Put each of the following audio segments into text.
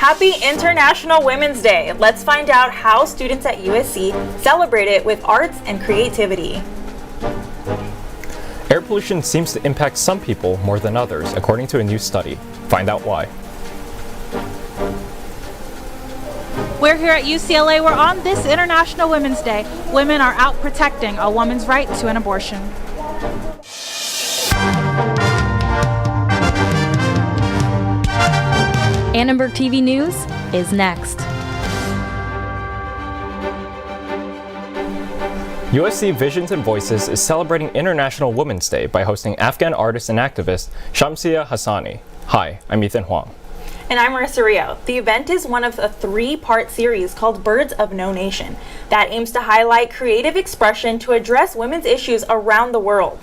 Happy International Women's Day! Let's find out how students at USC celebrate it with arts and creativity. Air pollution seems to impact some people more than others, according to a new study. Find out why. We're here at UCLA. We're on this International Women's Day. Women are out protecting a woman's right to an abortion. Annenberg TV News is next. USC Visions and Voices is celebrating International Women's Day by hosting Afghan artist and activist Shamsia Hassani. Hi, I'm Ethan Huang. And I'm Marissa Rio. The event is one of a three-part series called Birds of No Nation that aims to highlight creative expression to address women's issues around the world.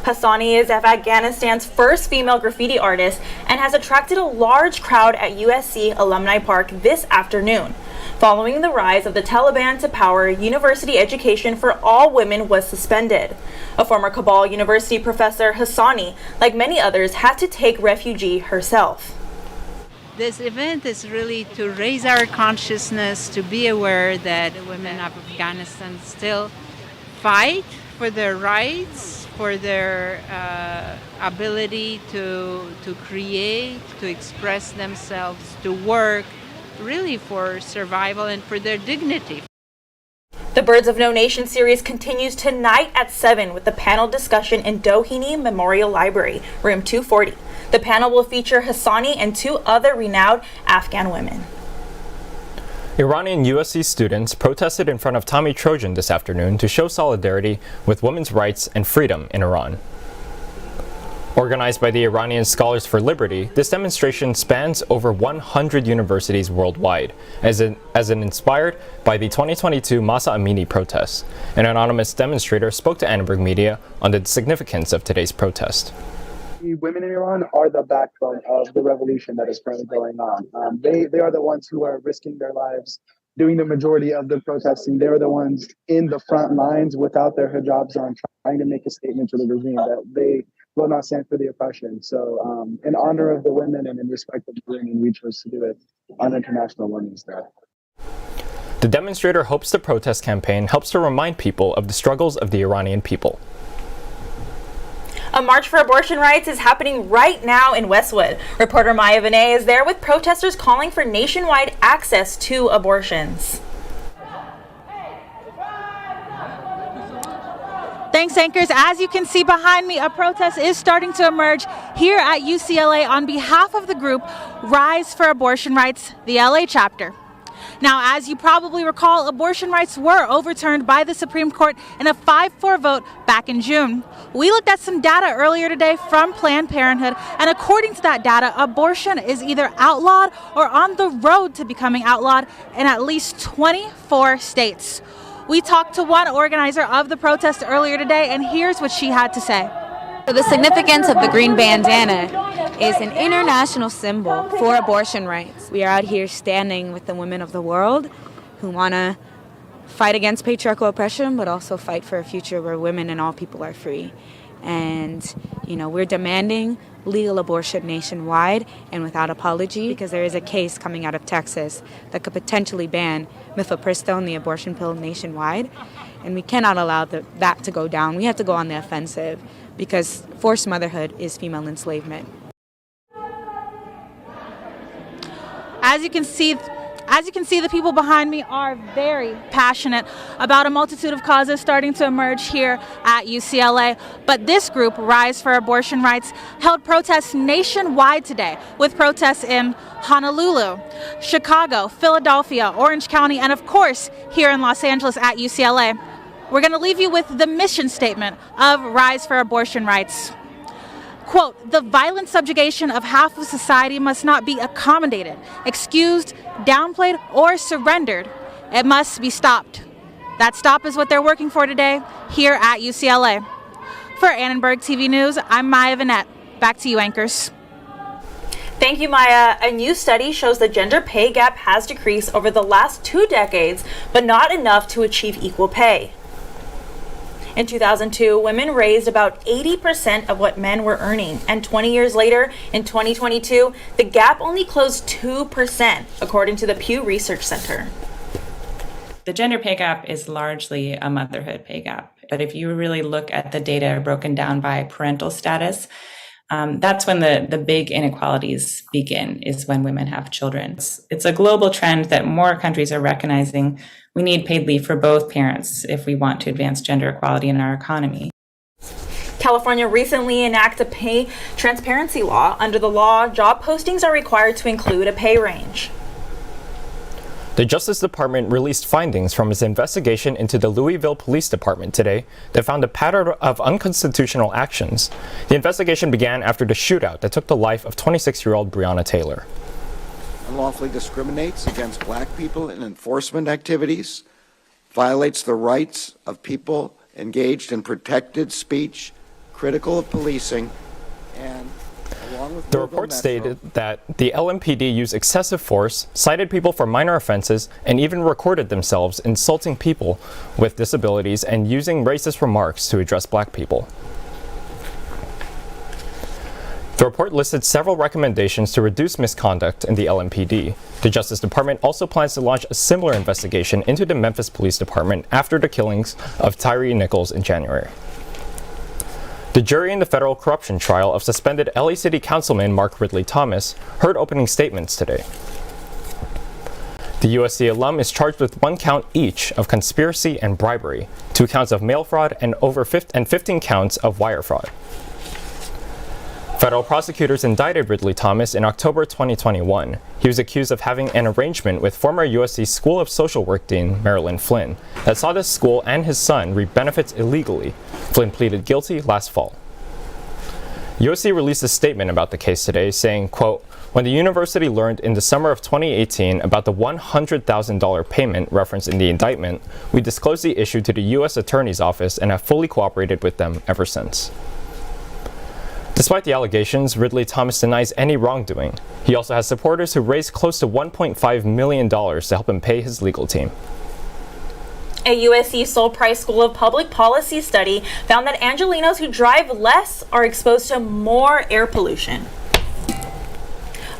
Hassani is Afghanistan's first female graffiti artist and has attracted a large crowd at USC Alumni Park this afternoon. Following the rise of the Taliban to power, university education for all women was suspended. A former Kabul University professor, Hassani, like many others, had to take refuge herself. This event is really to raise our consciousness, to be aware that women of Afghanistan still fight for their rights, for their ability to create, to express themselves, to work, really for survival and for their dignity. The Birds of No Nation series continues tonight at 7 with the panel discussion in Doheny Memorial Library, room 240. The panel will feature Hassani and two other renowned Afghan women. Iranian USC students protested in front of Tommy Trojan this afternoon to show solidarity with women's rights and freedom in Iran. Organized by the Iranian Scholars for Liberty, this demonstration spans over 100 universities worldwide, as inspired by the 2022 Masa Amini protests. An anonymous demonstrator spoke to Annenberg Media on the significance of today's protest. The women in Iran are the backbone of the revolution that is currently going on. They are the ones who are risking their lives, doing the majority of the protesting. They're the ones in the front lines without their hijabs on, trying to make a statement to the regime that they will not stand for the oppression. So in honor of the women and in respect of the women, we chose to do it on International Women's Day. The demonstrator hopes the protest campaign helps to remind people of the struggles of the Iranian people. A march for abortion rights is happening right now in Westwood. Reporter Maya Vinay is there with protesters calling for nationwide access to abortions. Thanks, anchors. As you can see behind me, a protest is starting to emerge here at UCLA on behalf of the group Rise for Abortion Rights, the LA chapter. Now, as you probably recall, abortion rights were overturned by the Supreme Court in a 5-4 vote back in June. We looked at some data earlier today from Planned Parenthood, and according to that data, abortion is either outlawed or on the road to becoming outlawed in at least 24 states. We talked to one organizer of the protest earlier today, and here's what she had to say. So the significance of the green bandana is an international symbol for abortion rights. We are out here standing with the women of the world who want to fight against patriarchal oppression, but also fight for a future where women and all people are free. And, we're demanding legal abortion nationwide and without apology, because there is a case coming out of Texas that could potentially ban mifepristone, the abortion pill, nationwide. And we cannot allow that to go down. We have to go on the offensive, because forced motherhood is female enslavement. As you can see, the people behind me are very passionate about a multitude of causes starting to emerge here at UCLA. But this group, Rise for Abortion Rights, held protests nationwide today, with protests in Honolulu, Chicago, Philadelphia, Orange County, and of course, here in Los Angeles at UCLA. We're going to leave you with the mission statement of Rise for Abortion Rights. Quote, "The violent subjugation of half of society must not be accommodated, excused, downplayed, or surrendered. It must be stopped." That stop is what they're working for today here at UCLA. For Annenberg TV News, I'm Maya Vinay. Back to you, anchors. Thank you, Maya. A new study shows the gender pay gap has decreased over the last 2 decades, but not enough to achieve equal pay. In 2002, women raised about 80% of what men were earning, and 20 years later, in 2022, the gap only closed 2%, according to the Pew Research Center. The gender pay gap is largely a motherhood pay gap. But if you really look at the data broken down by parental status, that's when the big inequalities begin, is when women have children. It's a global trend that more countries are recognizing. We need paid leave for both parents if we want to advance gender equality in our economy. California recently enacted a pay transparency law. Under the law, job postings are required to include a pay range. The Justice Department released findings from its investigation into the Louisville Police Department today that found a pattern of unconstitutional actions. The investigation began after the shootout that took the life of 26-year-old Breonna Taylor. Unlawfully discriminates against black people in enforcement activities, violates the rights of people engaged in protected speech, critical of policing, and the report stated that the LMPD used excessive force, cited people for minor offenses, and even recorded themselves insulting people with disabilities and using racist remarks to address black people. The report listed several recommendations to reduce misconduct in the LMPD. The Justice Department also plans to launch a similar investigation into the Memphis Police Department after the killings of Tyree Nichols in January. The jury in the federal corruption trial of suspended LA City Councilman Mark Ridley Thomas heard opening statements today. The USC alum is charged with 1 count each of conspiracy and bribery, 2 counts of mail fraud, and 15 counts of wire fraud. Federal prosecutors indicted Ridley Thomas in October 2021. He was accused of having an arrangement with former USC School of Social Work Dean Marilyn Flynn that saw the school and his son reap benefits illegally. Flynn pleaded guilty last fall. USC released a statement about the case today saying, quote, "When the university learned in the summer of 2018 about the $100,000 payment referenced in the indictment, we disclosed the issue to the U.S. Attorney's Office and have fully cooperated with them ever since." Despite the allegations, Ridley Thomas denies any wrongdoing. He also has supporters who raised close to $1.5 million to help him pay his legal team. A USC Sol Price School of Public Policy study found that Angelenos who drive less are exposed to more air pollution.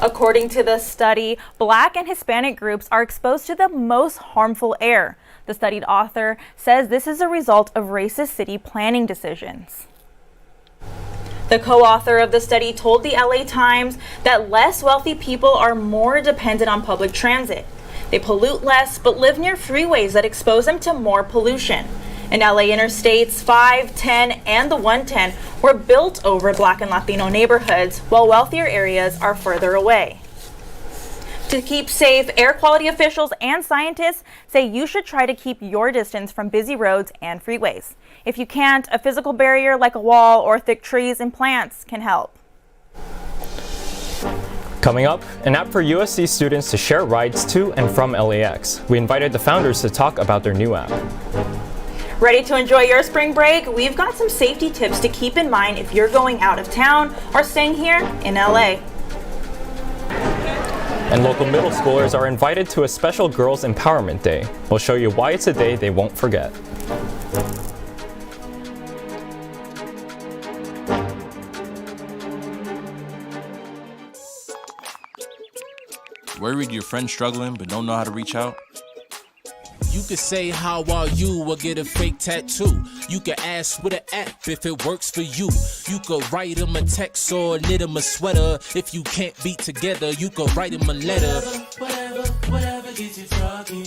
According to the study, Black and Hispanic groups are exposed to the most harmful air. The studied author says this is a result of racist city planning decisions. The co-author of the study told the LA Times that less wealthy people are more dependent on public transit. They pollute less but live near freeways that expose them to more pollution. In LA, interstates 5, 10, and the 110 were built over Black and Latino neighborhoods, while wealthier areas are further away. To keep safe, air quality officials and scientists say you should try to keep your distance from busy roads and freeways. If you can't, a physical barrier like a wall or thick trees and plants can help. Coming up, an app for USC students to share rides to and from LAX. We invited the founders to talk about their new app. Ready to enjoy your spring break? We've got some safety tips to keep in mind if you're going out of town or staying here in LA. And local middle schoolers are invited to a special Girls Empowerment Day. We'll show you why it's a day they won't forget. Worried your friend's struggling but don't know how to reach out? You could say, "How are you?" or get a fake tattoo. You could ask with an app if it works for you. You could write them a text or knit them a sweater. If you can't be together, you could write them a letter. Whatever gets you talking.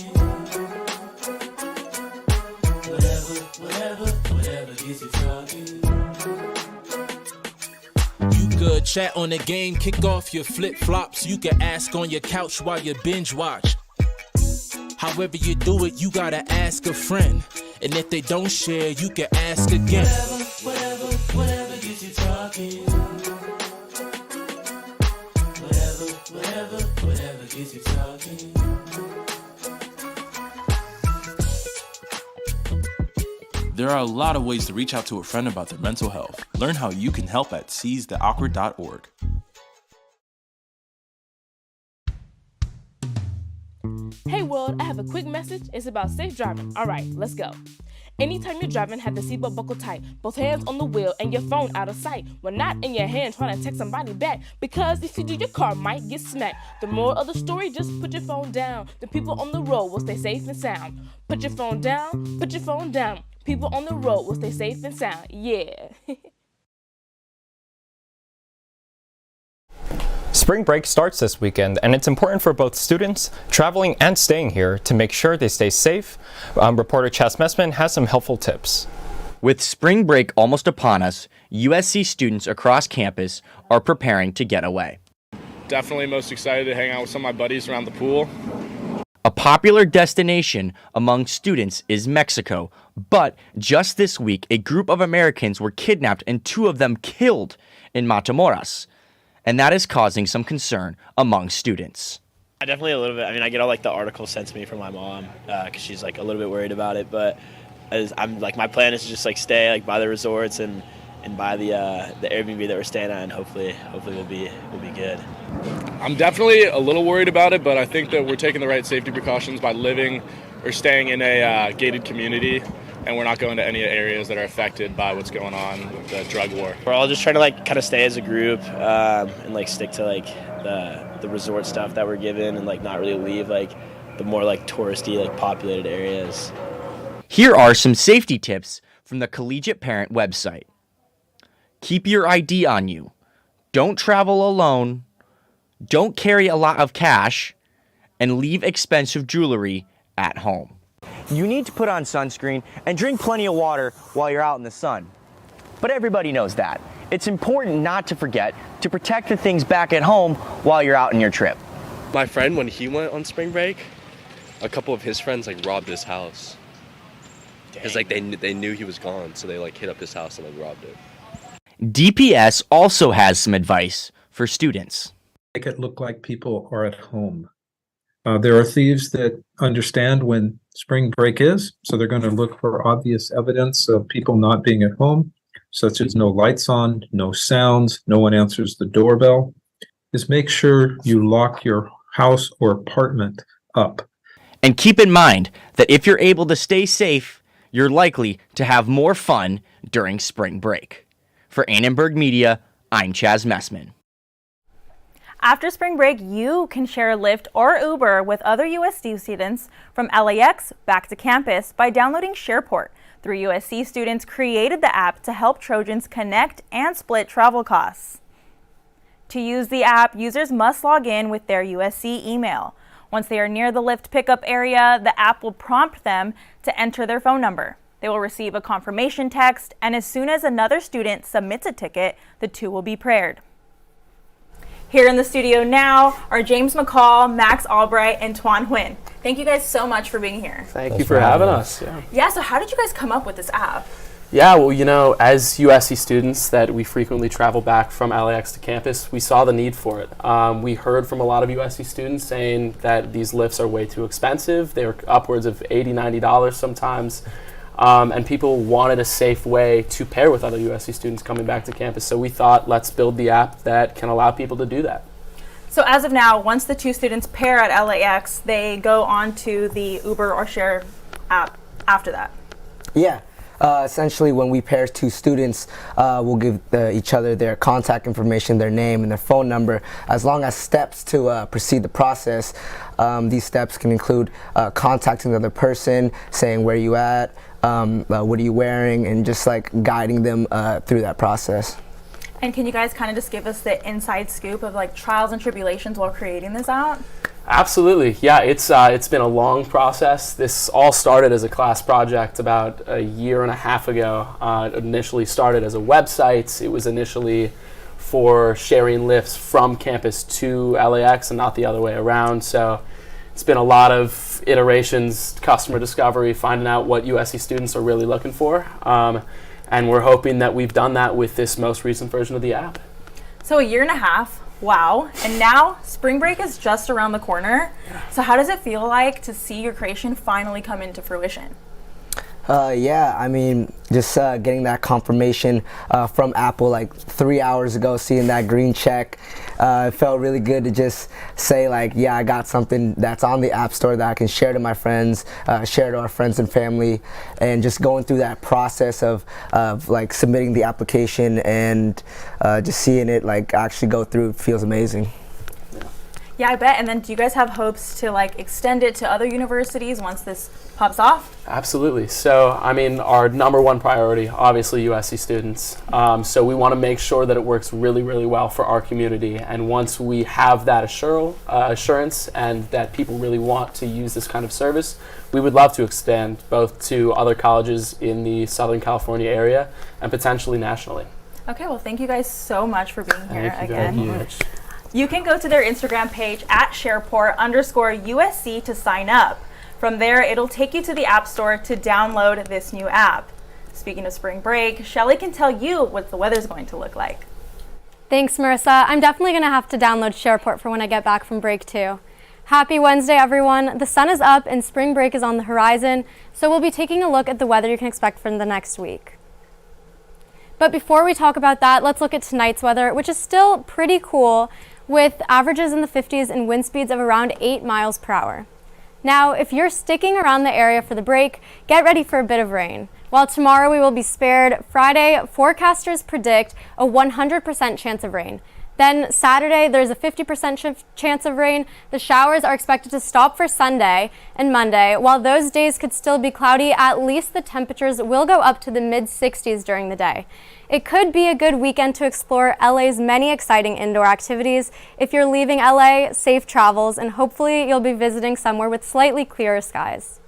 Whatever gets you talking. You could chat on the game, kick off your flip-flops. You could ask on your couch while you binge watch. However you do it, you gotta ask a friend. And if they don't share, you can ask again. Whatever gets you talking. Whatever gets you talking. There are a lot of ways to reach out to a friend about their mental health. Learn how you can help at seizetheawkward.org. Hey world, I have a quick message. It's about safe driving. All right, let's go. Anytime you're driving, have the seatbelt buckle tight. Both hands on the wheel and your phone out of sight. When not in your hand, trying to text somebody back. Because if you do, your car might get smacked. The moral of the story, just put your phone down. The people on the road will stay safe and sound. Put your phone down, put your phone down. People on the road will stay safe and sound. Yeah. Spring break starts this weekend, and it's important for both students traveling and staying here to make sure they stay safe. Reporter Chas Messman has some helpful tips. With spring break almost upon us, USC students across campus are preparing to get away. Definitely most excited to hang out with some of my buddies around the pool. A popular destination among students is Mexico, but just this week, a group of Americans were kidnapped and 2 of them killed in Matamoros. And that is causing some concern among students. Definitely a little bit. I mean, I get all like the articles sent to me from my mom because she's like a little bit worried about it. But I'm like, my plan is to just like stay like by the resorts and by the Airbnb that we're staying at, and hopefully we'll be good. I'm definitely a little worried about it, but I think that we're taking the right safety precautions by living or staying in a gated community. And we're not going to any areas that are affected by what's going on with the drug war. We're all just trying to like kind of stay as a group and like stick to like the resort stuff that we're given and like not really leave like the more like touristy like populated areas. Here are some safety tips from the Collegiate Parent website. Keep your ID on you. Don't travel alone. Don't carry a lot of cash. And leave expensive jewelry at home. You need to put on sunscreen and drink plenty of water while you're out in the sun. But everybody knows that. It's important not to forget to protect the things back at home while you're out on your trip. My friend, when he went on spring break, a couple of his friends like robbed his house. Because like they knew he was gone, so they like hit up his house and like robbed it. DPS also has some advice for students. Make it look like people are at home. There are thieves that understand when spring break is, so they're going to look for obvious evidence of people not being at home, such as no lights on, no sounds, no one answers the doorbell. Just make sure you lock your house or apartment up. And keep in mind that if you're able to stay safe, you're likely to have more fun during spring break. For Annenberg Media, I'm Chas Messman. After spring break, you can share Lyft or Uber with other USC students from LAX back to campus by downloading SharePort. 3 USC students created the app to help Trojans connect and split travel costs. To use the app, users must log in with their USC email. Once they are near the Lyft pickup area, the app will prompt them to enter their phone number. They will receive a confirmation text, and as soon as another student submits a ticket, the 2 will be paired. Here in the studio now are James McCall, Max Albright, and Tuan Huynh. Thank you guys so much for being here. Thank you for having us. Yeah, so how did you guys come up with this app? Yeah, well, you know, as USC students that we frequently travel back from LAX to campus, we saw the need for it. We heard from a lot of USC students saying that these lifts are way too expensive. They were upwards of $80, $90 sometimes. And people wanted a safe way to pair with other USC students coming back to campus. So we thought, let's build the app that can allow people to do that. So as of now, once the 2 students pair at LAX, they go on to the Uber or Share app after that. Yeah. Essentially, when we pair 2 students, we'll give each other their contact information, their name, and their phone number, as long as steps to proceed the process. These steps can include contacting the other person, saying where you at, what are you wearing, and just like guiding them through that process. And can you guys kind of just give us the inside scoop of like trials and tribulations while creating this app? Absolutely, yeah. It's been a long process. This all started as a class project about a year and a half ago. It initially started as a website. It was initially for sharing lifts from campus to LAX and not the other way around. So it's been a lot of iterations, customer discovery, finding out what USC students are really looking for. And we're hoping that we've done that with this most recent version of the app. So a year and a half. Wow. And now spring break is just around the corner. So how does it feel like to see your creation finally come into fruition? Yeah, I mean, just getting that confirmation from Apple like 3 hours ago, seeing that green check, it felt really good to just say like, yeah, I got something that's on the App Store that I can share to my friends, share to our friends and family, and just going through that process of like submitting the application and just seeing it like actually go through feels amazing. Yeah, I bet. And then do you guys have hopes to like extend it to other universities once this pops off? Absolutely. So, I mean, our number one priority, obviously USC students. So we want to make sure that it works really, really well for our community. And once we have that assurance and that people really want to use this kind of service, we would love to extend both to other colleges in the Southern California area and potentially nationally. Okay, well, thank you guys so much for being here Thank you again. very much. You can go to their Instagram page at Shareport_USC to sign up. From there, it'll take you to the App Store to download this new app. Speaking of spring break, Shelly can tell you what the weather's going to look like. Thanks, Marissa. I'm definitely going to have to download Shareport for when I get back from break too. Happy Wednesday, everyone. The sun is up and spring break is on the horizon, so we'll be taking a look at the weather you can expect for the next week. But before we talk about that, let's look at tonight's weather, which is still pretty cool, with averages in the 50s and wind speeds of around 8 miles per hour. Now, if you're sticking around the area for the break, get ready for a bit of rain. While tomorrow we will be spared, Friday, forecasters predict a 100% chance of rain. Then Saturday, there's a 50% chance of rain. The showers are expected to stop for Sunday and Monday. While those days could still be cloudy, at least the temperatures will go up to the mid-60s during the day. It could be a good weekend to explore LA's many exciting indoor activities. If you're leaving LA, safe travels, and hopefully you'll be visiting somewhere with slightly clearer skies.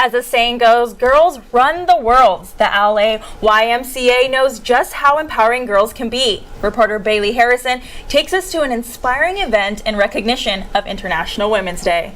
As the saying goes, girls run the world. The LA YMCA knows just how empowering girls can be. Reporter Bailey Harrison takes us to an inspiring event in recognition of International Women's Day.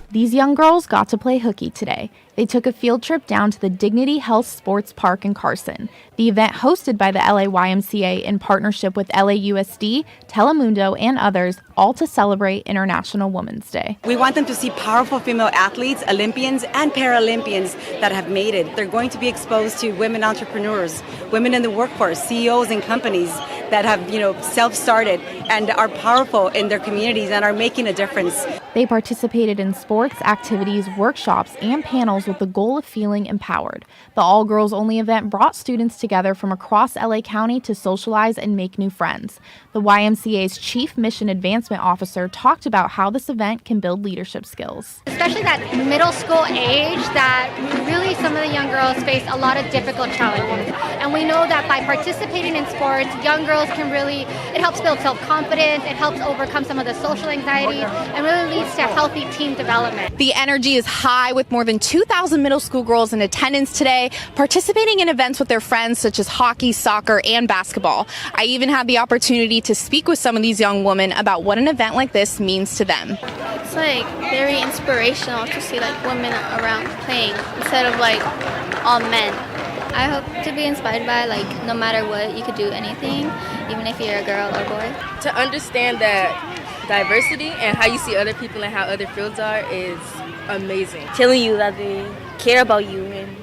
These young girls got to play hooky today. They took a field trip down to the Dignity Health Sports Park in Carson. The event, hosted by the LA YMCA in partnership with LAUSD, Telemundo, and others, all to celebrate International Women's Day. We want them to see powerful female athletes, Olympians and Paralympians that have made it. They're going to be exposed to women entrepreneurs, women in the workforce, CEOs in companies that have, self-started and are powerful in their communities and are making a difference. They participated in sports, activities, workshops, and panels with the goal of feeling empowered. The all-girls-only event brought students together from across LA County to socialize and make new friends. The YMCA's Chief Mission Advancement Officer talked about how this event can build leadership skills. Especially that middle school age, that really some of the young girls face a lot of difficult challenges. And we know that by participating in sports, young girls it helps build self-confidence, it helps overcome some of the social anxiety, and really leads to healthy team development. The energy is high with more than 2,000 middle school girls in attendance today, participating in events with their friends such as hockey, soccer, and basketball. I even had the opportunity to speak with some of these young women about what an event like this means to them. It's very inspirational to see women around playing instead of all men. I hope to be inspired by no matter what, you could do anything, even if you're a girl or boy. To understand that diversity and how you see other people and how other fields are is amazing. Telling you that they care about you and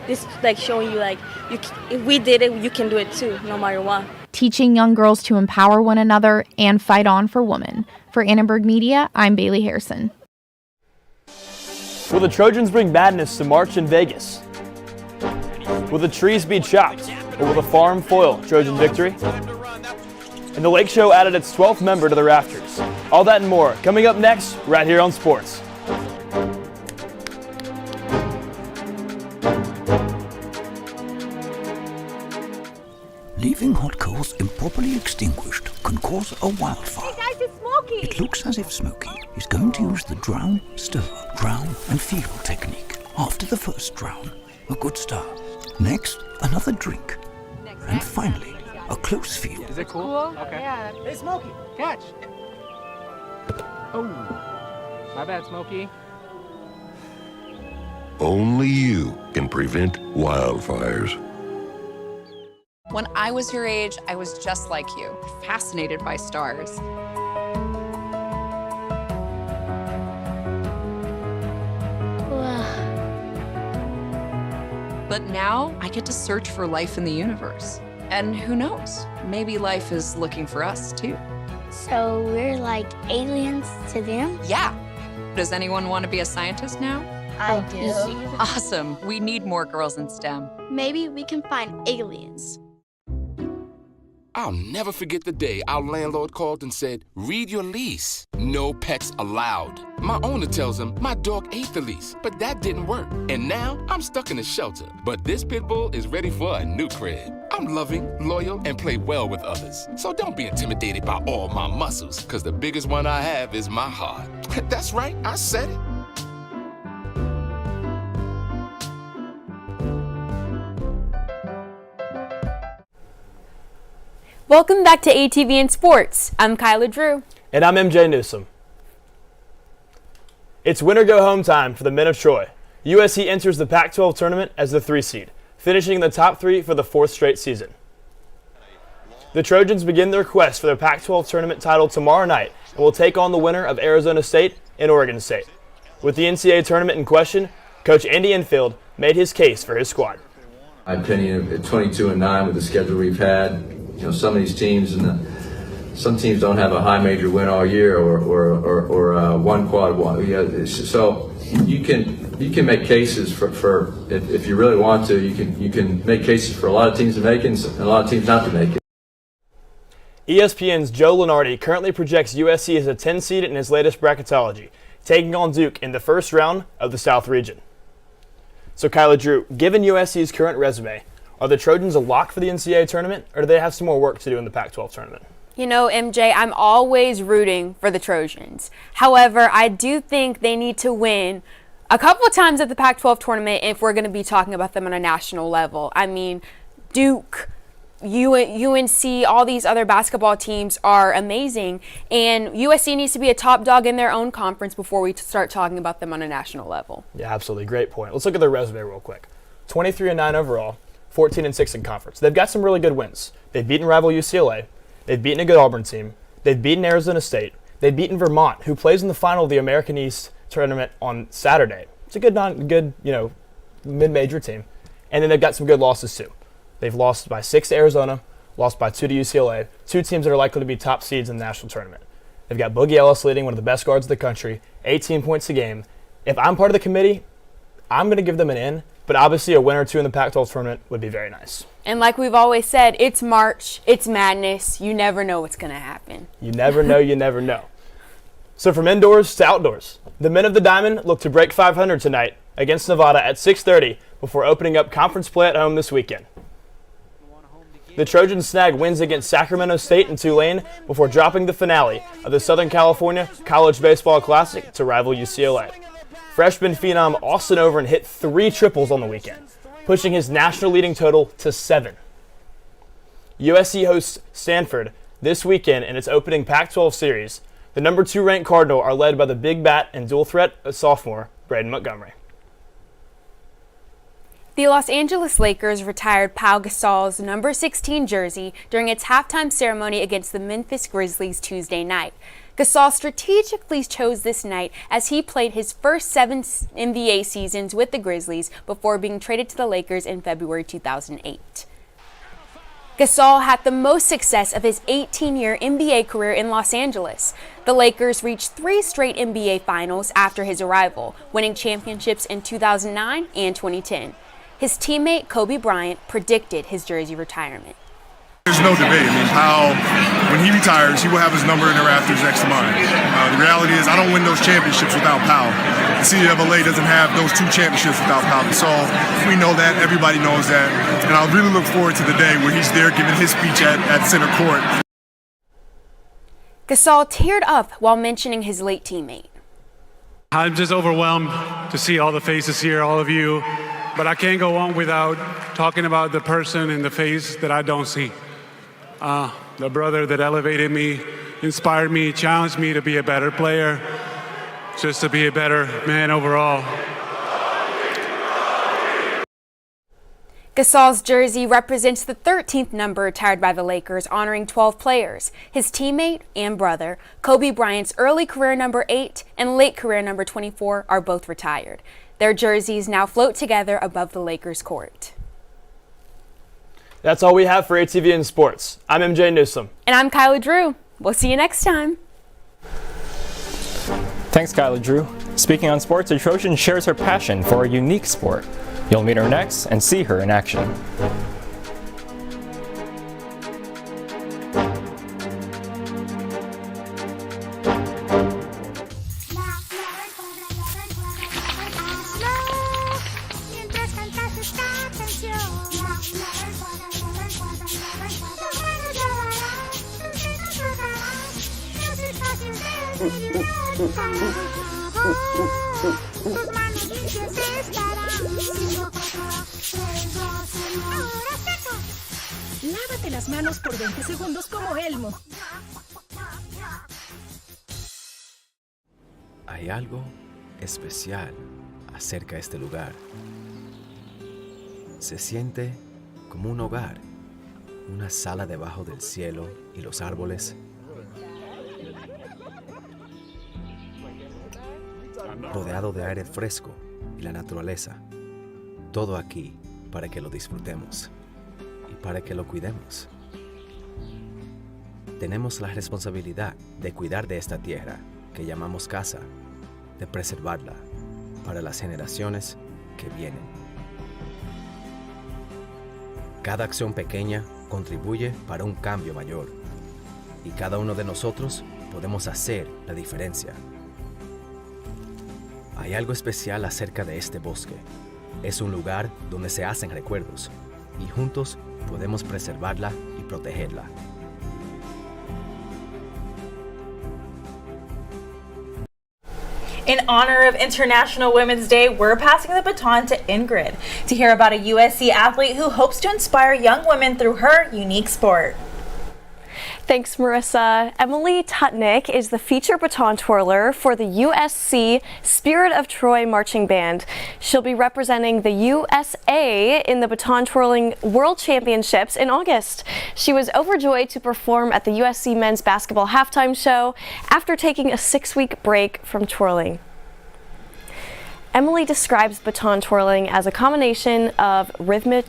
this showing you if we did it, you can do it too, no matter what. Teaching young girls to empower one another and fight on for women. For Annenberg Media, I'm Bailey Harrison. Will the Trojans bring madness to March in Vegas? Will the trees be chopped, or will the farm foil Trojan victory? And the Lake Show added its 12th member to the rafters. All that and more coming up next, right here on Sports. Leaving hot coals improperly extinguished can cause a wildfire. Hey guys, it's Smokey! It looks as if Smokey is going to use the drown, stir, drown, and feel technique. After the first drown, a good start. Next, another drink. And finally, a close feel. Is it cool? Okay. Yeah. Hey, Smokey, catch. Oh, my bad, Smokey. Only you can prevent wildfires. When I was your age, I was just like you, fascinated by stars. Wow. But now I get to search for life in the universe. And who knows? Maybe life is looking for us too. So we're like aliens to them? Yeah. Does anyone want to be a scientist now? I do. Awesome. We need more girls in STEM. Maybe we can find aliens. I'll never forget the day our landlord called and said, read your lease. No pets allowed. My owner tells him my dog ate the lease, but that didn't work. And now I'm stuck in a shelter. But this pit bull is ready for a new crib. I'm loving, loyal, and play well with others. So don't be intimidated by all my muscles, because the biggest one I have is my heart. That's right, I said it. Welcome back to ATVN Sports. I'm Kyla Drew. And I'm MJ Newsom. It's winter go home time for the men of Troy. USC enters the Pac-12 tournament as the 3 seed, finishing in the top 3 for the 4th straight season. The Trojans begin their quest for their Pac-12 tournament title tomorrow night and will take on the winner of Arizona State and Oregon State. With the NCAA tournament in question, Coach Andy Enfield made his case for his squad. My opinion, at 22-9 with the schedule we've had, some of these teams some teams don't have a high major win all year or one quad one. So you can make cases for if you really want to. You can make cases for a lot of teams to make it and a lot of teams not to make it. ESPN's Joe Lunardi currently projects USC as a 10 seed in his latest bracketology, taking on Duke in the first round of the South region. So Kyla Drew, given USC's current resume, are the Trojans a lock for the NCAA tournament, or do they have some more work to do in the Pac-12 tournament? You know, MJ, I'm always rooting for the Trojans. However, I do think they need to win a couple of times at the Pac-12 tournament if we're going to be talking about them on a national level. I mean, Duke, UNC, all these other basketball teams are amazing, and USC needs to be a top dog in their own conference before we start talking about them on a national level. Yeah, absolutely. Great point. Let's look at their resume real quick. 23-9 overall, 14-6 in conference. They've got some really good wins. They've beaten rival UCLA. They've beaten a good Auburn team. They've beaten Arizona State. They've beaten Vermont, who plays in the final of the American East tournament on Saturday. It's a good mid-major team. And then they've got some good losses too. They've lost by 6 to Arizona, lost by 2 to UCLA, 2 teams that are likely to be top seeds in the national tournament. They've got Boogie Ellis leading, one of the best guards in the country, 18 points a game. If I'm part of the committee, I'm going to give them an in, but obviously a win or 2 in the Pac-12 tournament would be very nice. And like we've always said, it's March, it's madness. You never know what's going to happen. You never know, you never know. So from indoors to outdoors, the men of the Diamond look to break 500 tonight against Nevada at 6:30 before opening up conference play at home this weekend. The Trojans snag wins against Sacramento State and Tulane before dropping the finale of the Southern California College Baseball Classic to rival UCLA. Freshman phenom Austin Overton hit 3 triples on the weekend, pushing his national leading total to 7. USC hosts Stanford this weekend in its opening Pac-12 series. The number 2 ranked Cardinal are led by the big bat and dual threat sophomore Braden Montgomery. The Los Angeles Lakers retired Pau Gasol's number 16 jersey during its halftime ceremony against the Memphis Grizzlies Tuesday night. Gasol strategically chose this night as he played his first 7 NBA seasons with the Grizzlies before being traded to the Lakers in February 2008. Gasol had the most success of his 18-year NBA career in Los Angeles. The Lakers reached 3 straight NBA finals after his arrival, winning championships in 2009 and 2010. His teammate Kobe Bryant predicted his jersey retirement. There's no debate. I mean, Pau, when he retires, he will have his number in the rafters next to mine. The reality is I don't win those championships without Pau. The city of LA doesn't have those 2 championships without Pau. So we know that. Everybody knows that. And I really look forward to the day where he's there giving his speech at center court. Gasol teared up while mentioning his late teammate. I'm just overwhelmed to see all the faces here, all of you. But I can't go on without talking about the person in the face that I don't see. The brother that elevated me, inspired me, challenged me to be a better player, just to be a better man overall. Gasol's jersey represents the 13th number retired by the Lakers, honoring 12 players. His teammate and brother, Kobe Bryant's early career number 8 and late career number 24, are both retired. Their jerseys now float together above the Lakers court. That's all we have for ATVN Sports. I'm MJ Newsome. And I'm Kylie Drew. We'll see you next time. Thanks, Kylie Drew. Speaking on sports, a Trojan shares her passion for a unique sport. You'll meet her next and see her in action. Lávate las manos por 20 segundos como Elmo. Hay algo especial acerca de este lugar. Se siente como un hogar, una sala debajo del cielo y los árboles. Rodeado de aire fresco y la naturaleza. Todo aquí para que lo disfrutemos y para que lo cuidemos. Tenemos la responsabilidad de cuidar de esta tierra que llamamos casa, de preservarla para las generaciones que vienen. Cada acción pequeña contribuye para un cambio mayor y cada uno de nosotros podemos hacer la diferencia. Hay algo especial acerca de este bosque. Es un lugar donde se hacen recuerdos y juntos podemos preservarla y protegerla. In honor of International Women's Day, we're passing the baton to Ingrid to hear about a USC athlete who hopes to inspire young women through her unique sport. Thanks, Marissa. Emily Tutnick is the feature baton twirler for the USC Spirit of Troy Marching Band. She'll be representing the USA in the baton twirling World Championships in August. She was overjoyed to perform at the USC men's basketball halftime show after taking a 6-week break from twirling. Emily describes baton twirling as a combination of rhythmic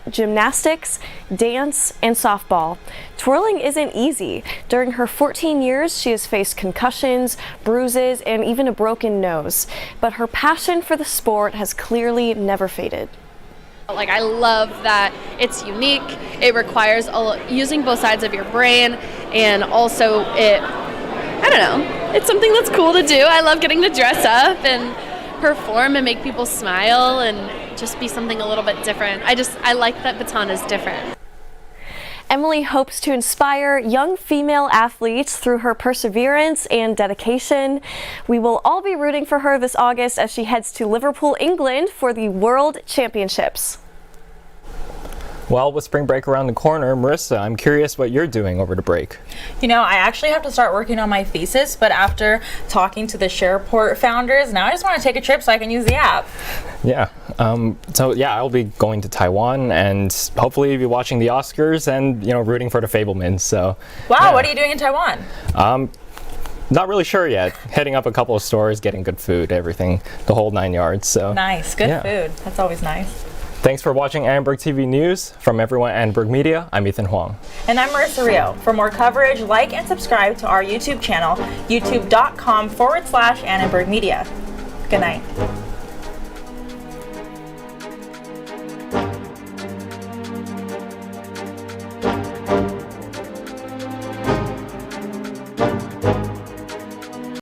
gymnastics, dance, and softball. Twirling isn't easy. During her 14 years, she has faced concussions, bruises, and even a broken nose. But her passion for the sport has clearly never faded. Like, I love that it's unique. It requires using both sides of your brain, and also I don't know, it's something that's cool to do. I love getting to dress up and perform and make people smile and just be something a little bit different. I like that baton is different. Emily hopes to inspire young female athletes through her perseverance and dedication. We will all be rooting for her this August as she heads to Liverpool, England for the World Championships. Well, with spring break around the corner, Marissa, I'm curious what you're doing over the break. You know, I actually have to start working on my thesis, but after talking to the Shareport founders, now I just want to take a trip so I can use the app. Yeah. I'll be going to Taiwan and hopefully be watching the Oscars and, rooting for the Fabelmans. So. Wow, yeah. What are you doing in Taiwan? Not really sure yet. Heading up a couple of stores, getting good food, everything, the whole 9 yards. So. Nice, good food. That's always nice. Thanks for watching Annenberg TV News. From everyone at Annenberg Media, I'm Ethan Huang. And I'm Marissa Rio. For more coverage, like and subscribe to our YouTube channel, youtube.com/Annenberg Media. Good night.